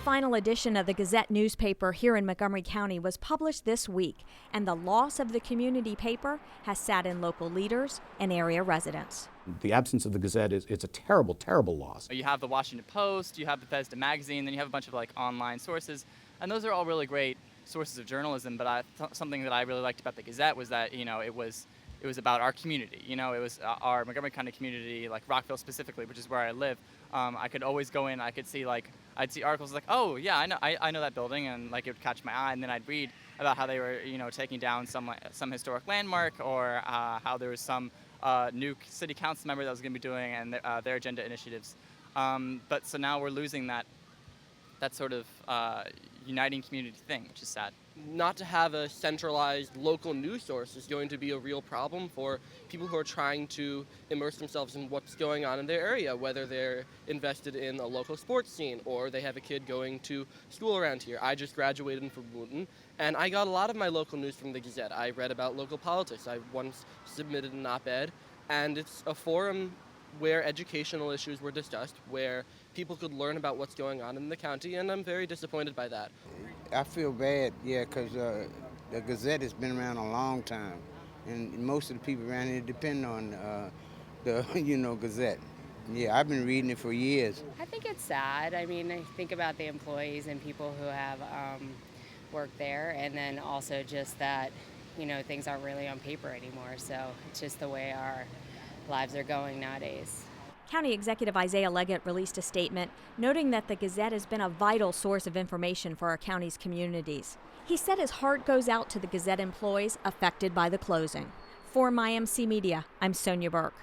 final edition of the Gazette newspaper here in Montgomery County was published this week, and the loss of the community paper has sat in local leaders and area residents. The absence of the Gazette it's a terrible, terrible loss. You have the Washington Post, you have Bethesda Magazine, then you have a bunch of online sources, and those are all really great sources of journalism. But something that I really liked about the Gazette was that it was about our community. It was our Montgomery County community, like Rockville specifically, which is where I live. I could always go in. I could see I'd see articles like, oh yeah, I know that building, and it would catch my eye, and then I'd read about how they were taking down some historic landmark, or how there was some new city council member that was going to be doing and their agenda initiatives. But so now we're losing that sort of uniting community thing, which is sad. Not to have a centralized local news source is going to be a real problem for people who are trying to immerse themselves in what's going on in their area, whether they're invested in a local sports scene or they have a kid going to school around here. I just graduated from Wooten, and I got a lot of my local news from the Gazette. I read about local politics. I once submitted an op-ed, and it's a forum where educational issues were discussed, where people could learn about what's going on in the county, and I'm very disappointed by that. I feel bad, because the Gazette has been around a long time, and most of the people around here depend on the Gazette. Yeah, I've been reading it for years. I think it's sad. I mean, I think about the employees and people who have worked there, and then also just that, things aren't really on paper anymore, so it's just the way our lives are going nowadays. County Executive Isaiah Leggett released a statement noting that the Gazette has been a vital source of information for our county's communities. He said his heart goes out to the Gazette employees affected by the closing. For MyMC Media, I'm Sonia Burke.